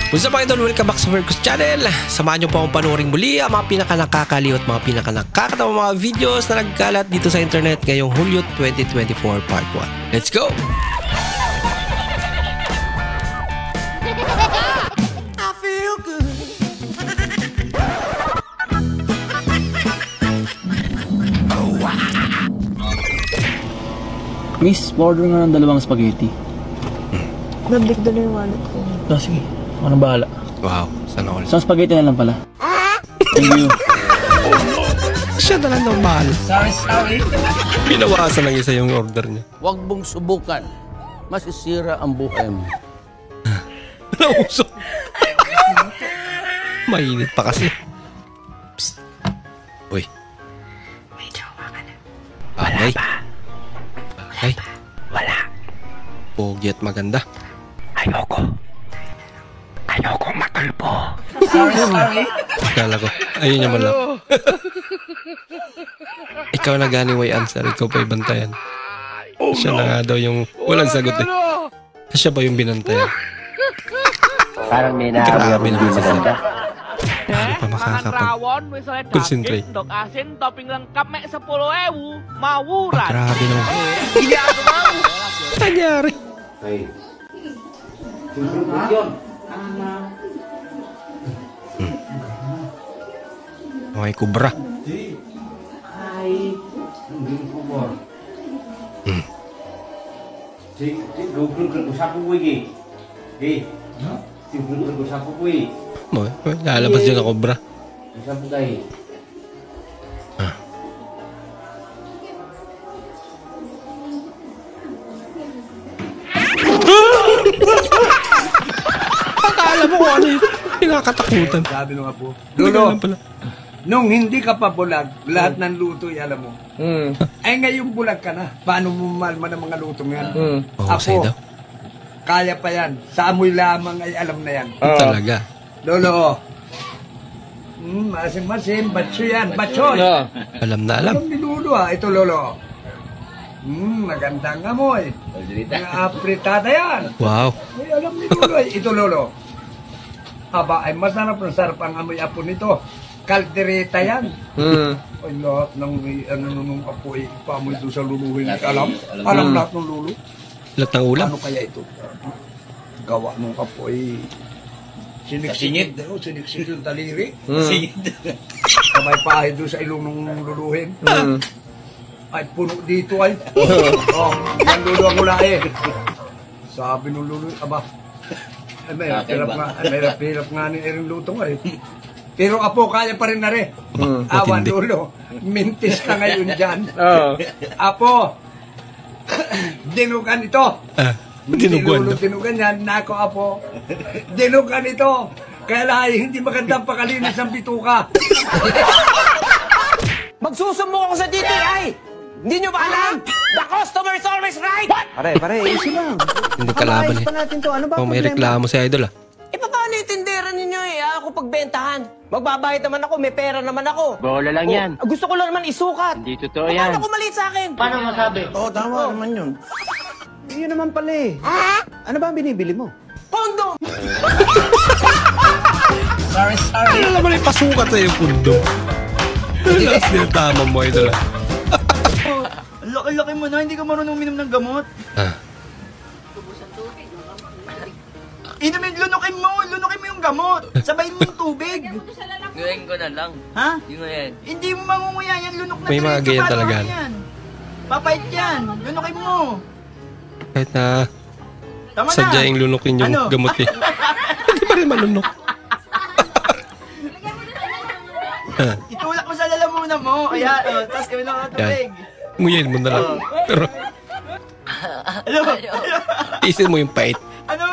What's up mga idol? Welcome back sa Vercus Channel. Samahan nyo po akong panoorin muli ang mga pinaka-nakakaliw at mga pinaka-nakakatawa mga videos na nagkalat dito sa internet ngayong Hulyo 2024 Part 1. Let's go! I feel good. Miss, order nga ng dalawang spaghetti. Nablik doon yung wallet ko. Sige. Ako nang bahala. Wow, sana all. Isang spaghetti na lang pala. Thank you. Siya na lang ng mahal. Sorry. Pinawasan lang isa yung order niya. Huwag mong subukan. Masisira ang buhay mo. Nausok. Mainit pa kasi. Psst. Uy. May jowa ka na. Bagay. Bagay. Wala. Pogi at maganda. Ayoko matulpo. Sorry. Akala ko. Ayun naman lang. Ikaw na gani way answer. Ikaw pa ibantayan. Siya na nga daw yung walang sagot eh. Siya ba yung binantayan? Parang may Grabe naman sa maganda. Paano pa makakapag-concentrate? Dok asin, topping lengkap mek 10.000, mawuran. Grabe naman. Nangyari. Okay, kubra. Lalabas yun na kubra. Akala mo kung ano yun. Pinakatakutan. Sabi nung apo. Lolo, Nung hindi ka pa bulag, lahat ng luto ay alam mo. Ay ngayon bulag ka na. Paano mo malman ang mga luto yan? Mahusay daw. Kaya pa yan. Sa amoy lamang ay alam na yan. Talaga. Lolo. Masim-masim. Batso yan. Batsoy. Alam na alam. Alam ni Lolo ha. Ito Lolo. Magandang amoy. Mga apritada yan. Wow. Ay, alam ni Lolo. Ito Lolo. Aba ay masarap na sarap ang amoy apo nito. Kaldereta yan. Ay lahat ng nung apo ay pamoy doon sa luluhin. Alam lahat ng lulo. Lahat ng ulam. Ano kaya ito? Gawa nung apo ay siniksingid. Siniksingid yung daliri. Kamay pahay doon sa ilong ng luluhin. Ay puno dito ay. Yan lulo ang ulae. Sabi nung lulo, aba. Ay may hirap nga ni Erin luto nga eh. Pero apo, kaya pa rin na rin. Awan, Lolo. Mintis ka ngayon dyan. Apo, dinugan ito. Dinugan. Dinugan yan. Nako, apo. Dinugan ito. Kaya lahi, hindi magandang pakalinis ang bituka. Magsusumbong ako sa DTI! Hindi nyo ba alam? The customer is always right! Pare, easy lang. Hindi kalaban eh. Pa natin to. Ano ba Oh, may reklamo si Idol ah. Eh, paano yung tindera ninyo eh? Ako pagbentahan. Magbabayad naman ako, may pera naman ako. Bola lang yan. Gusto ko lang naman isukat. Hindi totoo yan. Paano ko maliit sa akin? Paano masabi? Oo, tama naman yun. Yun naman pala eh. Ano ba ang binibili mo? Kondo! Sorry. Ano naman yung pasukat sa yung pundo? Last din tama mo Idol ah. Laki-laki mo na, hindi ka marunong uminom ng gamot. Lunukin mo yung gamot. Sabayin mo yung tubig. Ngayon ko na lang. Ha? Yung ngayon. Hindi mo mangunguya yan, lunok na May mga diretso, ganyan paano talaga. yan? Papait yan, lunukin mo. Kahit na Tama na. sadyang lunukin yung Ano? gamot eh. Hindi pa rin malunok. Itulak mo sa lalamunan mo. Ayan, tapos kami lang ang tubig. Nguyain mo na lang. Pero Ano? isin mo yung pait. Ano?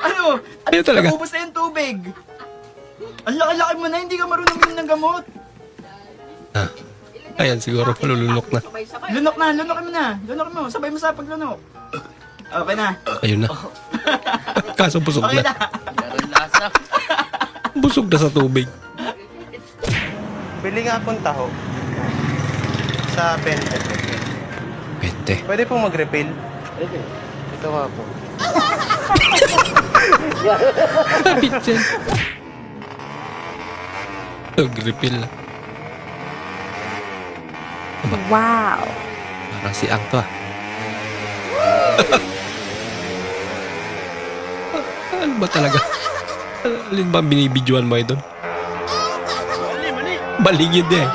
Ano? Ayun talaga. Ubus na yung tubig. Ang laki-laki mo na, hindi ka marunong uminom ng gamot. Ayan siguro malulunok na. Lunokin mo na. Lunokin mo, sabay mo sa paglunok. Okay na. Ayun na. Kaso busog Okay na. na. Meron lasa. Busog na sa tubig. Bili nga akong taho. Sa 20. 20. Pwede pong mag-refill? Pwede. Ito nga po. Kapit yan. Nag-refill na. Wow. Parang si Ang to ah. Ano ba talaga? Alin ba binibidyoan mo ito? Baligid eh.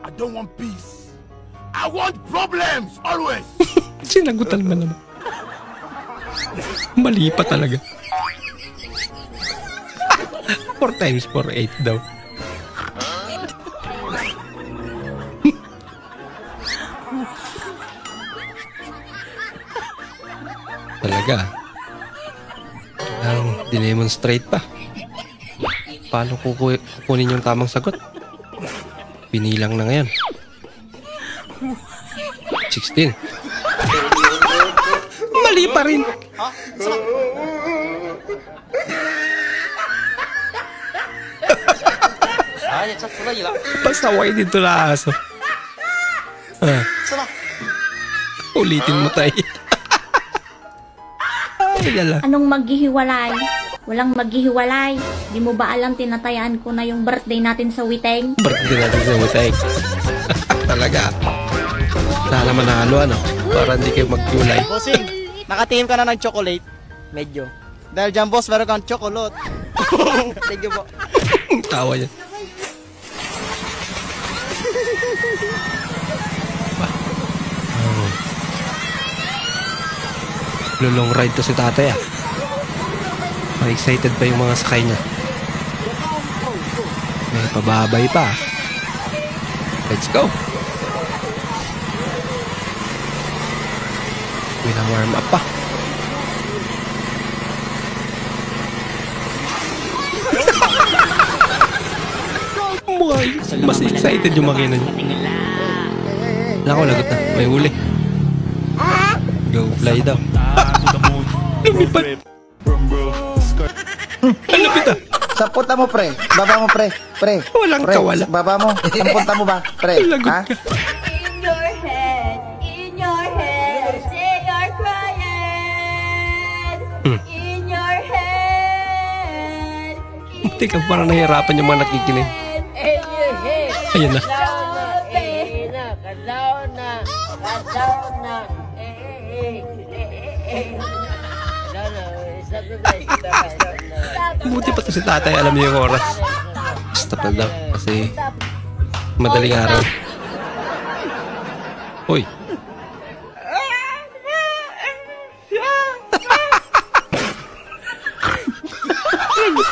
I don't want peace. I want problems always. Sinagutan mo naman. Mali pa talaga. 4 times 4, 8 daw. Talaga. Ang dinemonstrate pa. Paano kukunin yung tamang sagot? Pinilang na ngayon. 16. Mali pa rin. Pasaway dito na aso. Ulitin mo tayo. Ay, lala. Anong maghihiwalay? Walang maghihiwalay. Di mo ba alam tinatayaan ko na yung birthday natin sa Witeng? Birthday natin sa Witeng. Talaga. Sana manalo ano. Para hindi kayo magkulay. Bossing, nakatingin ka na ng chocolate. Medyo. Dahil dyan, boss, meron kang chocolate. Thank you po. Tawa niya. Long ride to si tatay ah. Excited pa yung mga sakay niya. May pababay pa. Let's go. Warm up pa. Mas excited yung makina niya. Nako, lagot na. May huli. Go fly daw. Lumipad. Ang lapit ah. Sa punta mo, pre. Baba mo, pre. Pre. Walang pre, kawala. Baba mo. Sa punta mo ba, pre? Lagot Ha? ka. In your head, say you're crying. In your head. Teka, parang nahihirapan yung mga nakikinig. Ayan na. Buti pa to si tatay, alam niya yung oras. Stop na daw kasi madaling araw. Uy.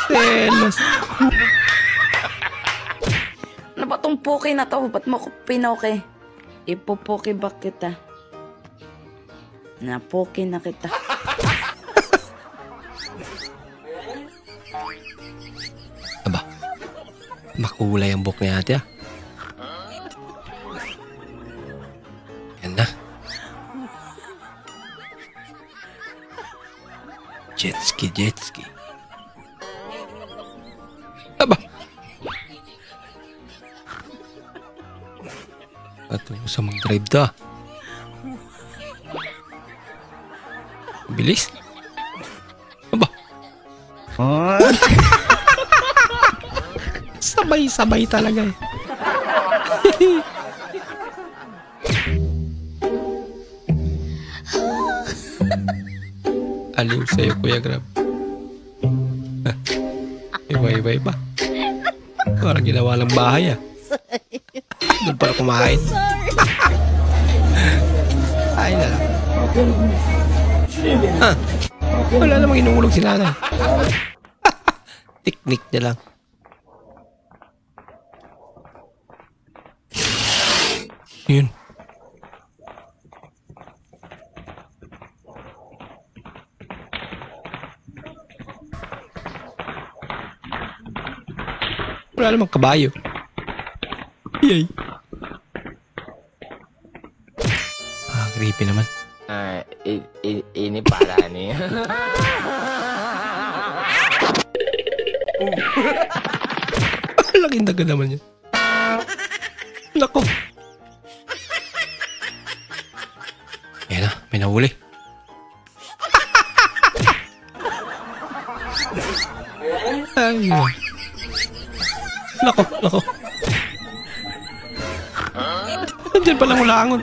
Selos. Ano ba tong poke na to? Ba't mo ko pinoke? Ipopoke ba kita? Napoke na kita. Aba, makulay ang buhok ni ate ah. Yan na. Jet ski, jet ski. Aba. Ito sa mag-drive to ah. Bilis. Aba. Sabay-sabay talaga eh. Aliw sa'yo, Kuya Grab. Iba-iba ba? Parang ginawa lang bahay ah. Doon para kumain. Ay na lang. Wala namang inuulog si nanay. Teknik niya lang. Yun. Wala namang kabayo. Yay. Creepy naman. Ini para nih. Laking daga naman yun. Nako. Yan na, may nahuli. Ay. Nako, nako. Nandiyan palang ulangon.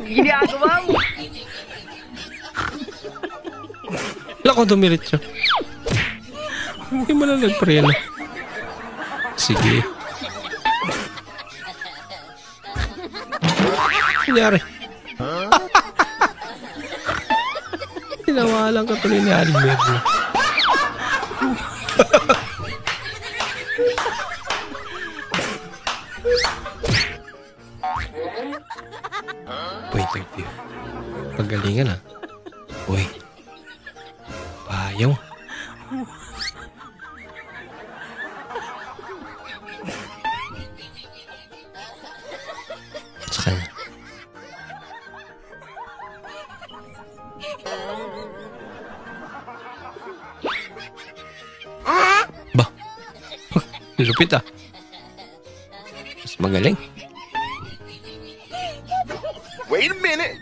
Ginagawa mo. Nako, dumiretso. Hindi mo lang nagpreno. Sige. Nangyari. Tinawalan ka tuloy ni Aling Merlo. Point of view. Pagalingan ah. Uy. Payaw. Sa kanya. Ba? Lupit ah. Mas magaling. Wait a minute.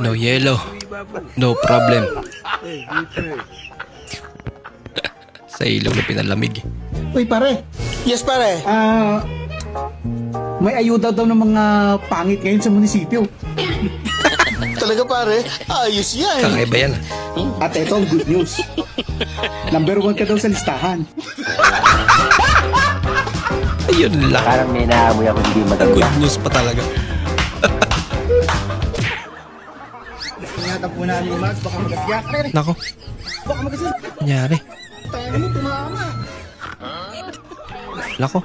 No yellow. No problem. Sa ilog na pinalamig. Uy, pare. Yes, pare. May ayuda daw ng mga pangit ngayon sa munisipyo. Talaga, pare. Ayos yan. Kakaiba yan ah. At ito ang good news. Number 1 ka daw sa listahan. Ayun lang. Parang may naamoy ako hindi maganda. Good news pa talaga. Ingatan po namin ni Max, baka magagyak. Nako. Baka magasin. Nangyari. Tayo mo, tumama. Nako.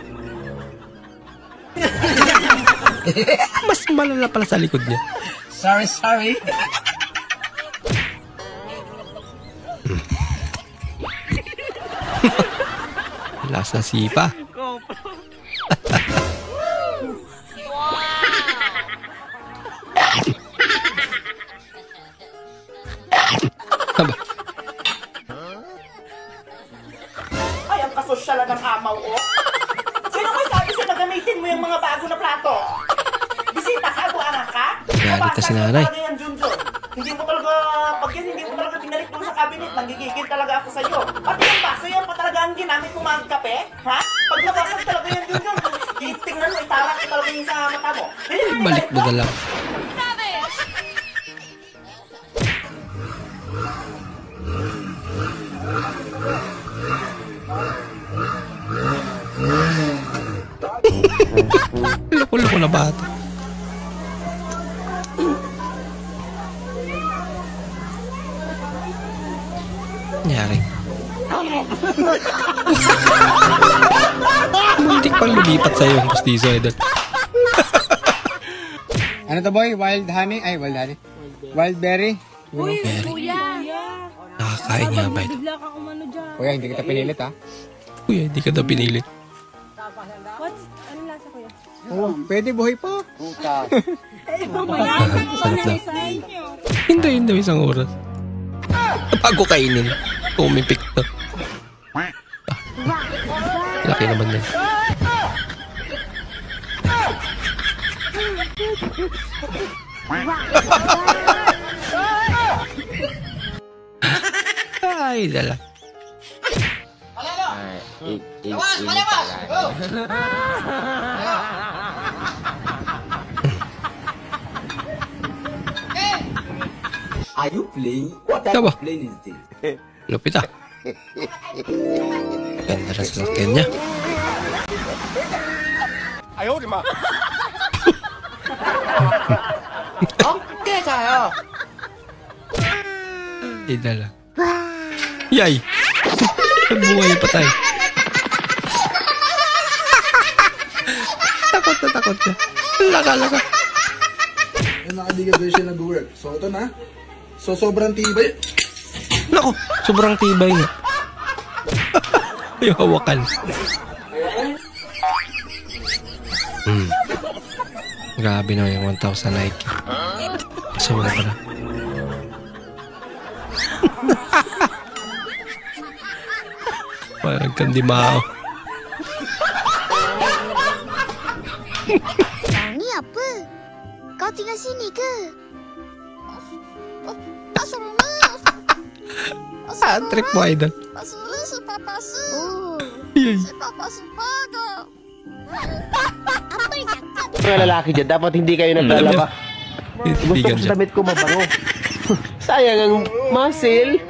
Mas malala pala sa likod niya. Sorry. Lasa sipa. Aba. Ay, ang kasosyal ng amaw, oh. Sino may sabi sa nagamitin mo yung mga bago na plato? Bisita ka, buwangan ka? Galit na si nanay. Yan, Junjun. Hindi mo talaga, pag yan, hindi mo talaga binalik mo sa cabinet, nanggigigil talaga ako sa'yo. Pati yung baso yan pa talaga ang ginamit mo magkape? Ha? Pag nabasag talaga yan, Junjun, tingnan mo, itarak ko talaga yung sa mata mo. Balik mo na lang. Loko-loko na bata. Nangyari. Muntik pang lumipat sa'yo yung pustiso, idol. Ano to, boy? Wild honey? Ay, wild honey. Wild berry? Berry. Nakakain nga ba ito? Kuya, hindi kita pinilit, ha? Kuya, hindi ka daw pinilit. Oo, pwede buhay po. Sarap na. Hintayin daw isang oras. Bago kainin. Umipik to. Laki naman yan. Ay, dala. Are you playing? What type Diba? of plane is this? Lupit ah. Ganda na sa sasakyan niya. Ayaw, di ma. Okay tayo. Ay, dala. Yay! Nagbuhay pa tayo. Takot na takot siya. Laka. Yung nakadigan doon siya nag-work. So, ito na. So, sobrang tibay. Naku, sobrang tibay niya. Yung hawakan. Grabe na yung 1,000 Nike. Sobra. Parang kandimao. Ni apa? Kau tinggal sini ke? Trip mo, idol. Yay. Mga lalaki dyan, dapat hindi kayo naglalaba. Gusto ko sa damit ko mabango. Sayang ang muscle.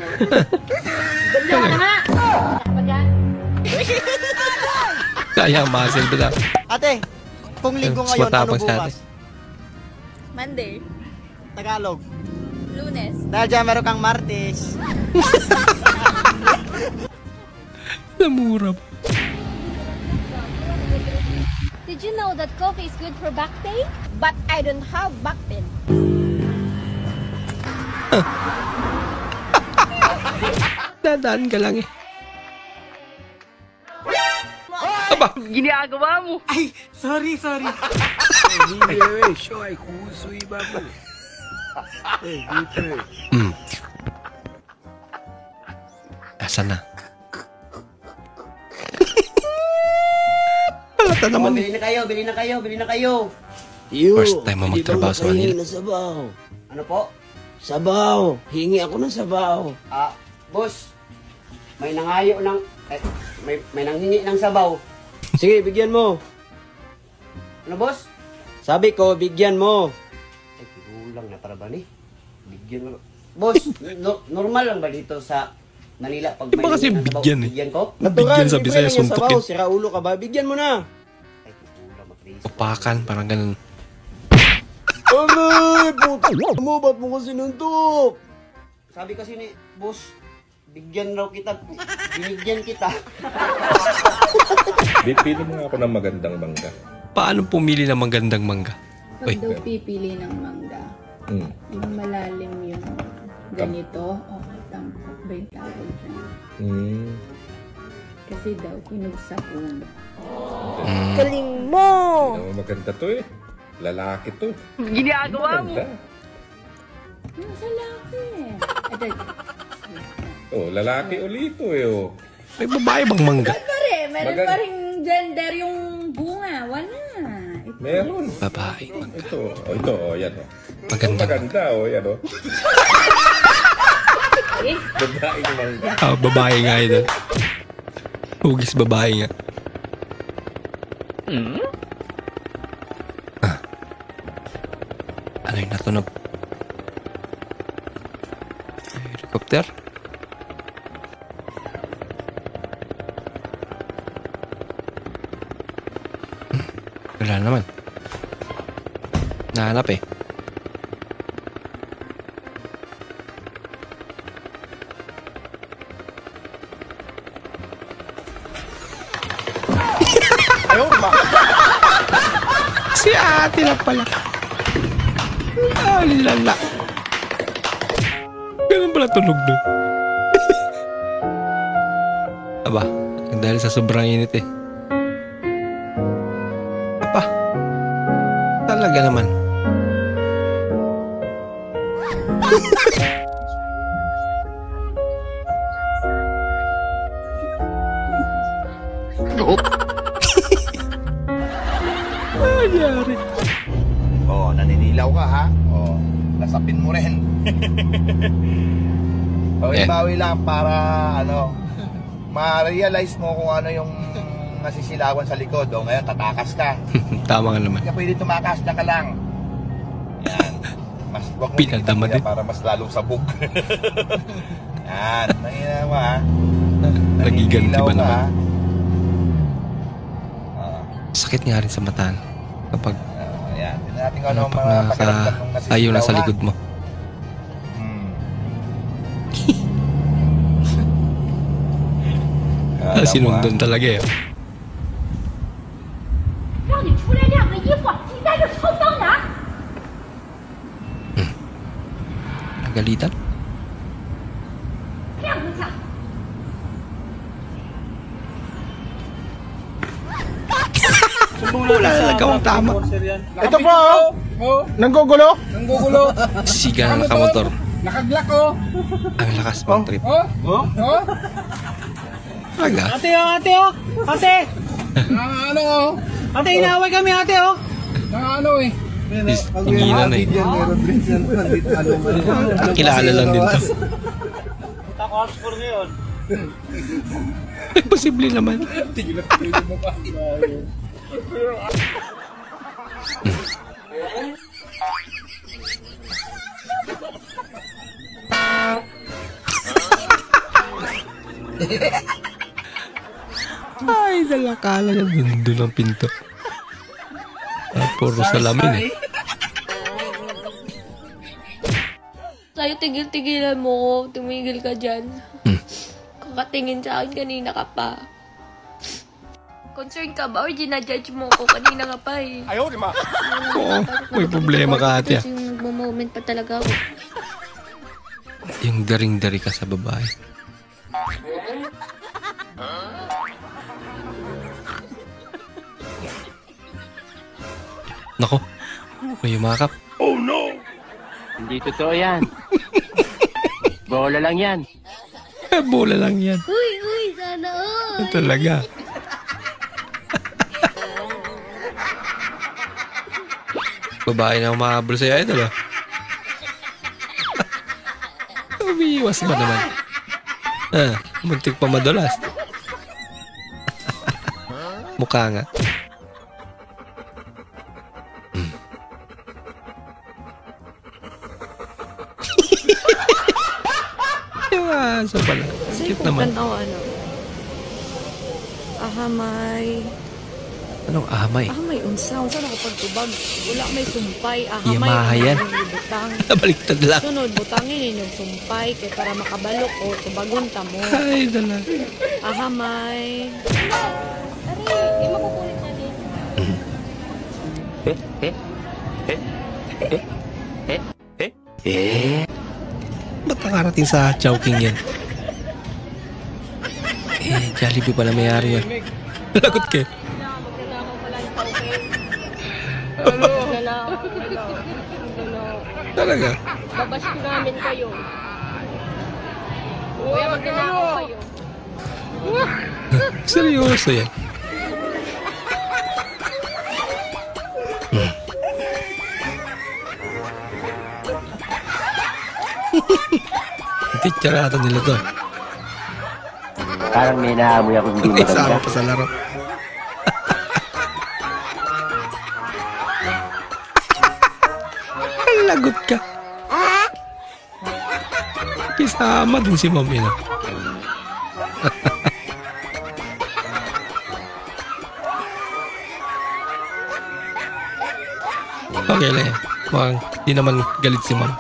Sayang muscle ba? Ate, kung linggo Mas ngayon, ano matapang sa bukas? Monday. Tagalog. Lunes. Dahil dyan meron kang Martes. Namura. Did you know that coffee is good for back pain? But I don't have back pain. Dadaan ka lang eh. Aba, ginagawa mo. Ay, sorry. Hindi eh, siya ay kusoy bago. Dito eh. Asan na? Palata naman eh. Bili na kayo. First time mo magtrabaho sa Manila. Sabaw. Ano po? Sabaw. Hingi ako ng sabaw. Boss. May nangayo ng... may nanghingi ng sabaw. Sige, bigyan mo. Ano, boss? Sabi ko, bigyan mo. Ay, kulang na para ba ni? Bigyan mo. Boss, normal lang ba dito sa Manila pag may kasi nangingi ng sabaw? bigyan eh. Bigyan ko? Bigyan sa Bisaya, suntok yun. Sira ulo ka ba? Bigyan mo na. Ay, kulang, makris. Upakan, parang ganun. Aray, puto mo, ba't mo kasi nuntok? Sabi kasi ni boss, bigyan raw kita, binigyan kita. Pili mo nga ako ng magandang mangga. Paano pumili ng magandang mangga? Pag daw pipili ng mangga, yung malalim yung ganito, tampok ba yung tawag dyan? Kasi daw, kinog sa puno. Galing mo! Maganda to eh. Lalaki to. Ginagawa mo. Nasa laki Oh, lalaki ulit to eh. Oh. May babae bang mangga? Meron pa rin gender yung bunga. Wala. Meron. Babae mangga. Ito, yan. Oh. Maganda, yan. Oh. Babae mangga. Babae nga ito. Hugis babae nga. Ano yung natunog? Helicopter? Wala naman. Nahanap eh. Ayaw, ma. Si ate na pala. Ay, lala. Ganun pala tunog doon. Aba, dahil sa sobrang init eh. Apa, talaga naman. Nangyari. Oh, naninilaw ka ha? Oh, nasapin mo rin. Bawi lang para ma-realize mo kung ano yung nasisilawan sa likod. O ngayon, tatakas ka. Tama nga naman. Kaya pwede tumakas na ka lang. Yan. Mas wag mo pinadama din para mas lalong sabog. Yan. Nangina mo ha. Nagiganti ba naman? Ha? Sakit nga rin sa mata kapag yan. Tignan natin kung ano mga pakiramdam nung nasisilaw. Ayaw na sa likod mo. Sinundan talaga eh. Nagalitan? Wala talaga ang tama. Ito po! Nanggugulo? Siga na nakamotor. Nakaglak oh. Ang lakas pang trip. Oh? Aga. Ate oh, ate oh. Ate. Ano oh? Ate, inaaway kami ate oh. Ano eh. Tinginan eh. Kilala lang din to. Takos for ngayon. Posible naman. Ay, dalakala niya. Dundo ng pinto. Puro salamin eh. Tayo, tigil-tigilan mo ko. Tumigil ka dyan. Kakatingin sa akin, kanina ka pa. Concern ka ba or ginajudge mo ko? Kanina ka pa eh. Ayaw, di ma. Oo, may problema ka ate. Kasi nagmo-moment pa talaga ako. Yung daring-dari ka sa babae. Nako, may yumakap. Oh no! Hindi totoo yan. Bola lang yan. Bola lang yan. Uy, sana all. Talaga. Babae na umahabol sa'yo, idol ah. Umiiwas ba naman? Muntik pa madulas. Mukha nga. Sa pala. Cute naman. Ano? Ahamay. Anong ahamay? Ahamay, unsa na kapag tubag. Wala may sumpay. Ahamay. Yamahayan. Baliktad lang. Sunod, butangin yung sumpay kay para makabalok o tubagon ta mo. Ay, dala. Ahamay. Ari, di mo kukulit na din. Ba't nakarating sa Chowking yan? Jollibee pala mayari yan. Lagot ka. Talaga? Babash ko namin kayo. Kuya, magnanakaw kayo. Seryoso yan. Titsarata nila to. Parang may naamoy ako hindi maganda. Isama pa sa laro. Lagot ka. Kisama din si Mami na. Okay lang yan. Mukhang di naman galit si Ma'am.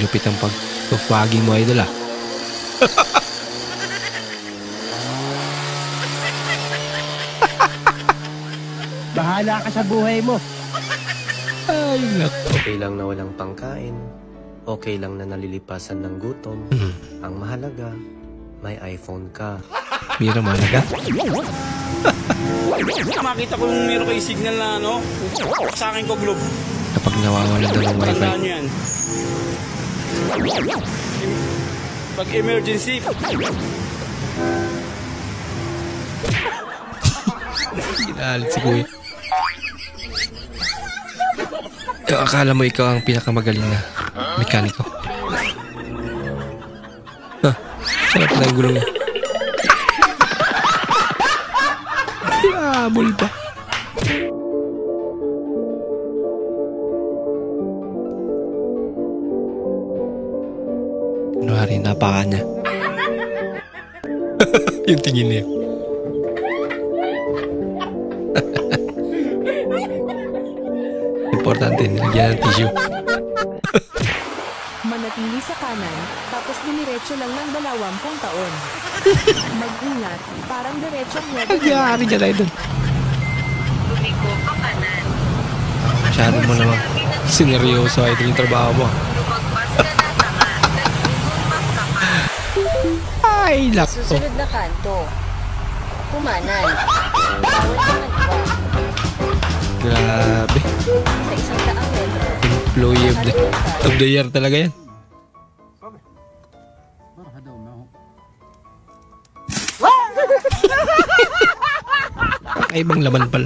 Lupit ang pag-fogging mo, idol ah. Bahala ka sa buhay mo. Ay, naku. Okay lang na walang pangkain. Okay lang na nalilipasan ng gutom. Ang mahalaga, may iPhone ka. Mira mahalaga. Makita ko yung meron kayo signal na ano, sa akin ko globe. Kapag nawawalan na ng wifi. Yan. Pag emergency. Ginalit si Kuya. Akala mo ikaw ang pinakamagaling na mekaniko. Sarap na ang gulong niya. Habol pa. Kunwari, napaka niya. Yung tingin niya. Importante, nilagyan ng tissue. Manatili sa kanan, tapos diniretso lang ng 20 taon. Mag-ingat, parang diretsong web. Nagyari dyan ay doon. Lumiko ka kanan. Masyado mo naman sineryoso ay ito yung trabaho mo. Ay, lakto. Susunod na kanto. pumanan. Bawal naman iba. Grabe. Sa 100 metro. Employee of the year talaga yan. Ibang laman pala.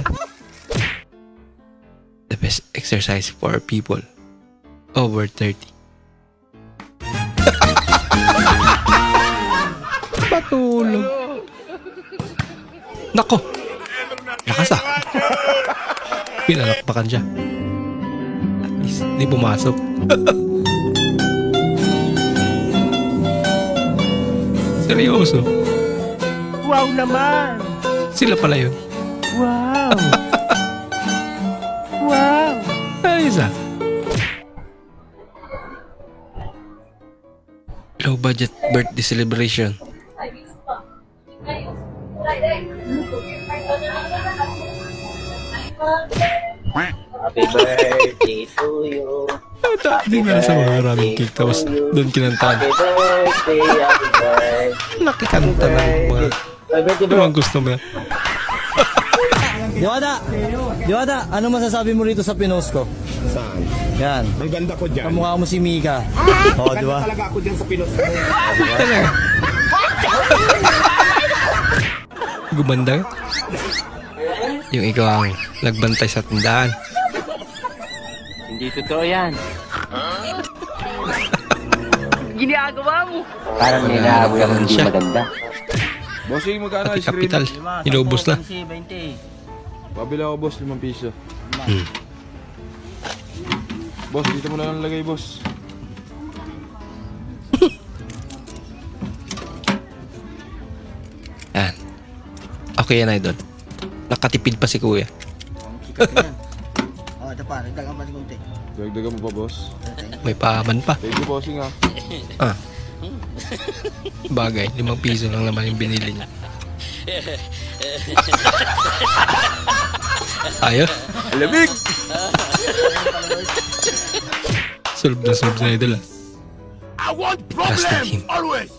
The best exercise for people over 30. Patulog. Nako. Lakas ah. Pinalakpakan siya. At least di pumasok. Seryoso. Wow naman! Sila pala yun. Wow! Wow! Ayos ah. Low budget birthday celebration. Happy birthday to you. Hindi nga sa maraming cake. Tapos doon kinantahan. Happy birthday. Nakikanta na mga... Ano gusto mo yan? Diwata, ano masasabi mo rito sa pinost ko? Saan? Yan. Ang ganda ko dyan. Kamukha mo si Mika. Oo, di ba? Talaga ako dyan sa pinost ko. Gumanda ka? Yung ikaw ang nagbantay sa tindahan. Hindi totoo yan. Ginagawa mo. Parang nilaaboy ako hindi maganda. Bossing, magkano Pati ice cream? kapital. Inubos na. Pabila ako, boss. 5 piso. Boss, dito mo na lang lagay, boss. Yan. Okay yan, idol. Nakatipid pa si kuya. Oo, ito pa. Nagdagan pa si Kunti. Dagdagan mo pa, boss. May paman pa. Thank you, bossing, ha. Ah. Bagay, 5 piso lang naman yung binili niya. Ayos. Alamig! Solve na idol ah. I want Trusted him. always.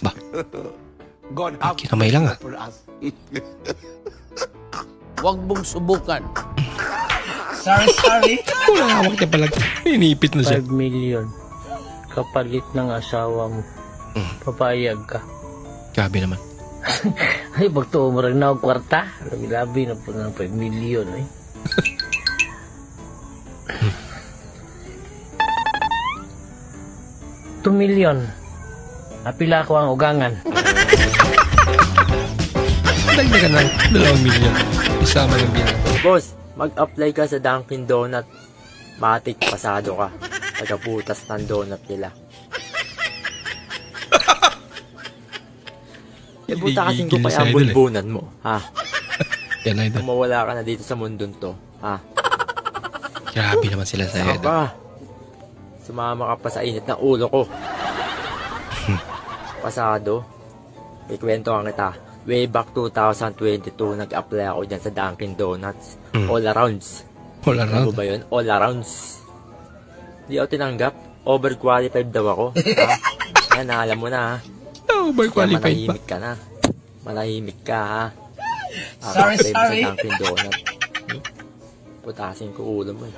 Ba? God Kinamay lang ah. Huwag mong subukan. Sorry. Kulang hawak niya palag. Inipit na siya. 5 million. Kapalit ng asawa mo. Papayag ka. Grabe naman. Ay, pagto mo rin na ako kwarta. Labi-labi na po ng 5 million eh. $2 million. Napila ko ang ugangan. Dagdagan ng 2 million. Isama ng bilang. Boss, mag-apply ka sa Dunkin' Donut. Matik, pasado ka. Pagkaputas ng donut nila. Ibutasin ko pa yung bulbunan mo, ha? Yan, idol. Mawala ka na dito sa mundong to, ha? Grabe naman sila sa idol. Sumama ka pa sa init ng ulo ko. Pasado, ikwentuhan kita. Way back 2022, nag-apply ako dyan sa Dunkin' Donuts. All arounds. All around? Ano ba yun? All arounds. Di ako tinanggap. Overqualified daw ako. Ha? Yan, alam mo na, ha? Overqualified pa. Manahimik ka na. Manahimik ka, ha? Sorry. Sa Dunkin' Donut. Putasin ko ulo mo, eh.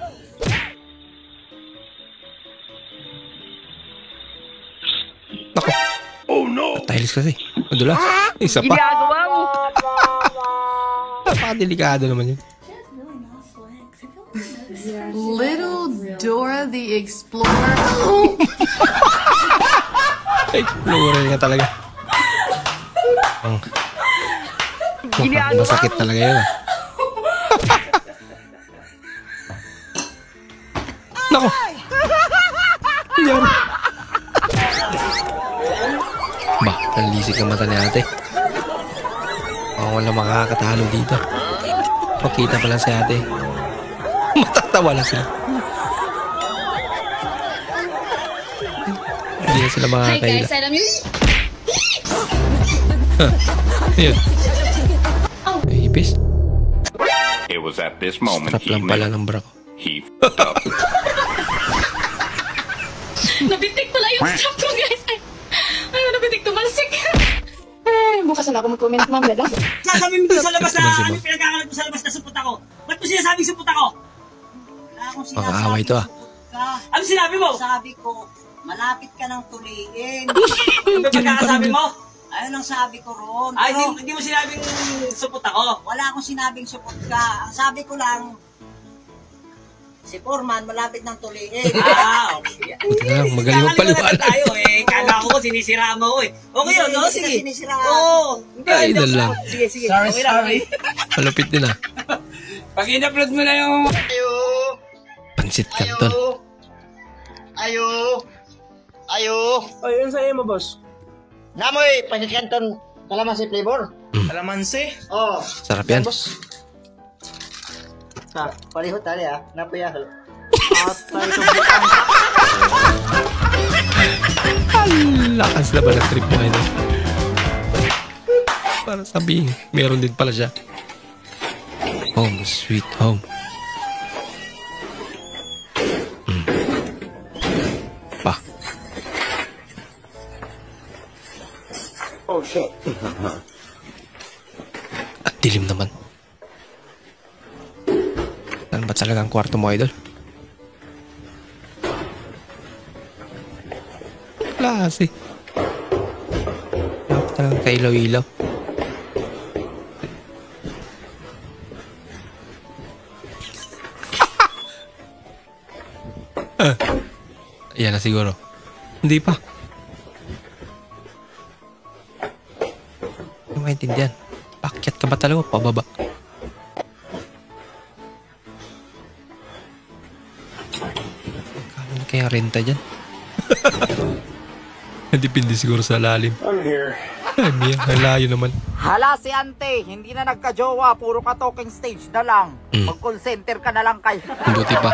Ako. Oh no! Tahilis kasi. Madulas. Isa pa. Ginagawa mo. Napakadelikado naman yun. Little Dora the Explorer. Explorer nga talaga. Masakit talaga yun. Nako! Yan! Ba, nalisik ang mata ni ate. Wala makakatalo dito. Pakita pa lang si ate. Matatawa lang sila. Hindi na sila makakaila. Hi guys, alam niyo? Ayun. Ay, ipis. It was at this moment Strap lang pala ng bra ko. he f***ed up. Nabitik pala yung strap ko, guys. Ay, nabitik tumalsik. mo kasi ako mag-comment, ma'am, dala. Sasabihin mo doon sa labas na ano pinagkakalat mo sa labas na supot ako. Ba't mo sinasabing supot ako? Wala akong Pang-aaway to ah. Ano sinabi mo? Sabi ko, malapit ka ng tuliin. Ano ba pagkakasabi mo? Ayun ang sabi ko ron. Ay, hindi mo sinabing supot ako. Wala akong sinabing supot ka. Ang sabi ko lang, si Foreman, malapit ng tuliin. Okay. Magaling magpaliwanag. Tayo eh. Kala ko sinisira mo eh. Okay yun, no? Sige. Oo. Ay, idol lang. Sige. Sorry. Malupit din ah. Pag in-upload mo na yung... Pansit Canton. Ayun sa'yo mo, boss. Namoy, Pansit Canton, kalamansi flavor. Kalamansi? Oo. Sarap yan. Paliho tali ah, napayahal. Lakas na ba ng trip mo ngayon? Para sabihin, meron din pala siya. Home sweet home. Pa. Oh shit. At dilim naman. Saan ba talaga ang kwarto mo, idol? Klase. Dapat talagang kailaw-ilaw. Ayan na siguro. Hindi pa. Hindi maintindihan. Pakyat ka ba talaga? Pababa. Kano na kaya renta dyan? Depende siguro sa lalim. I'm here. Ay, Mia. Layo naman. Hala si ante, hindi na nagka-jowa, puro ka talking stage na lang. Mag-call center ka na lang kayo. Buti pa.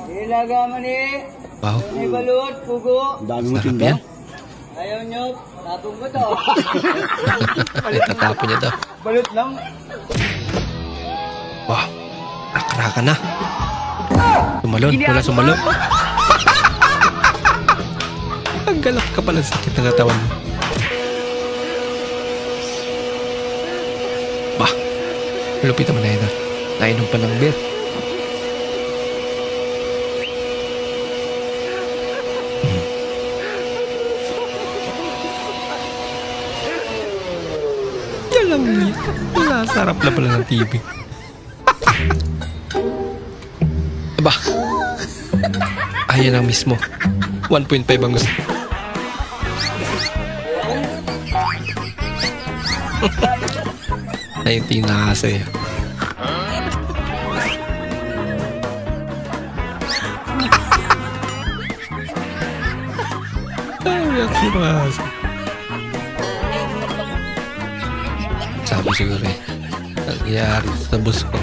Ilaga man eh. Wow. May balut, pugo. Sarap yan. Ayaw nyo, tapong ko to. Tatapon niya daw. Balut lang. Wow. Akraka na. Sumalon. Wala sumalon. Ang galap ka pala sa sakit ng katawan mo. Bah. Lupit naman na yun. Nainom pa ng beer. Yan lang yun. Sarap na pala ng TV. Aba. Ayan ang mismo. 1.5 ang gusto. Ayun tinasa eh. Sabi siguro eh. Nangyari sa bus ko.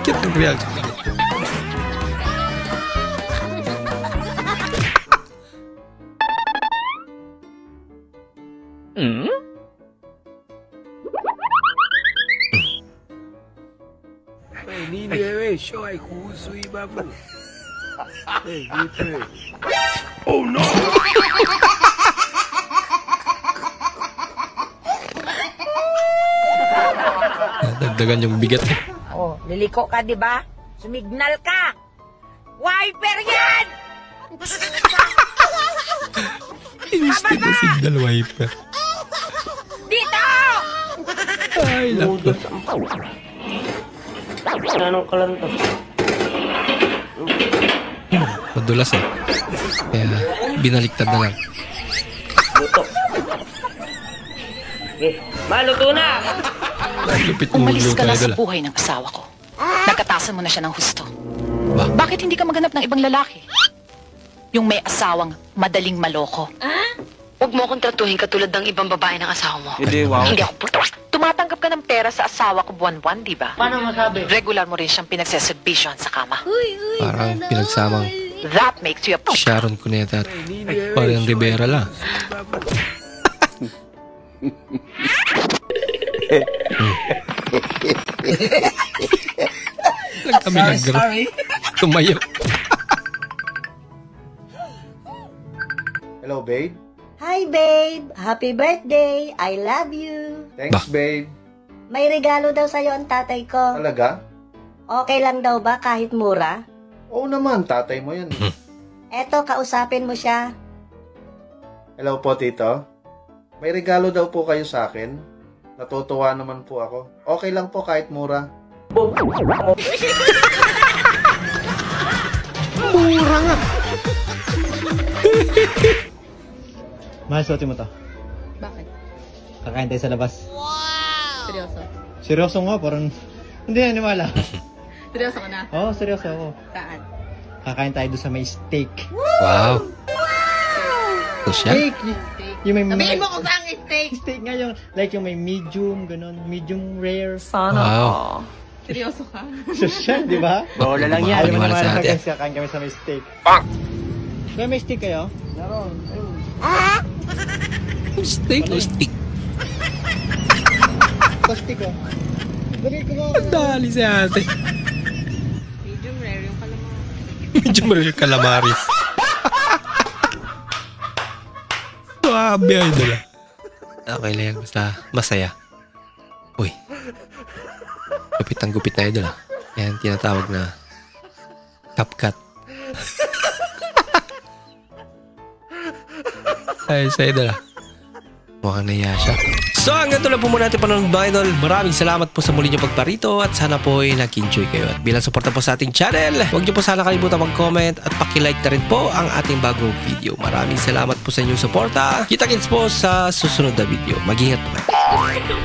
Cute ang reaction. Oh no! Dagdagan yung bigat eh. Oh, liliko ka, di ba? Sumignal ka! Wiper yan! Inistin na signal wiper. Dito! Ay, laptop. Anong kalanto? Madulas eh. Kaya binaliktad na lang. Luto. Maluto na! Lupit mo Umalis ka na sa idol. buhay ng asawa ko. Nagkatasan mo na siya ng husto. Bakit hindi ka maghanap ng ibang lalaki? Yung may asawang madaling maloko. Huwag mo akong tratuhin katulad ng ibang babae ng asawa mo. Hindi, wow. Hindi ako puto. Tumatanggap ka ng pera sa asawa ko buwan-buwan, di ba? Paano masabi? Regular mo rin siyang pinagseservisyon sa kama. Parang pinagsamang That makes you a Sharon Cuneta at parang Rivera lang. Lang kami nag-group. Tumayo. Hello, babe. Hi, babe. Happy birthday. I love you. Thanks, babe. May regalo daw sa'yo ang tatay ko. Talaga? Okay lang daw ba kahit mura? Oo naman, tatay mo yan. Eto, kausapin mo siya. Hello po, tito. May regalo daw po kayo sa akin. Natutuwa naman po ako. Okay lang po kahit mura. Mura nga. Mahal, suotin mo to. Bakit? Kakain tayo sa labas. Wow! Seryoso? Seryoso nga, parang hindi na niwala. Seryoso ka na? Oo, seryoso ako. Saan? Kakain tayo doon sa may steak. Wow! Social? Steak! Yung may sabihin mo kung saan ang steak! Steak nga yung, like yung may medium, ganun. Medium rare. Sana. Wow. Seryoso ka? Social, di ba? Bola lang yan. Alam mo Maniwala naman sa atin. guys, kakain kami sa may steak. Kaya may steak kayo? Naroon. Steak o stick? Steak oh. Bagay ko nga. Dali si ate. Medium rare yung calamari. Medyo maril calamaris. Suabe ay dala. Okay lang yan. Basta masaya. Uy. Gupit ang gupit na idol ah. Yan tinatawag na CapCut. Ay, sa idol ah. Mukhang naiya siya. So hanggang doon lang po muna natin panonood mga idol. Maraming salamat po sa muli nyo pagparito at sana po ay nag-enjoy kayo. At bilang suporta po sa ating channel, huwag nyo po sana kalimutan mag-comment at pakilike na rin po ang ating bagong video. Maraming salamat po sa inyong suporta. Kita-kits po sa susunod na video. Mag-ingat po kayo.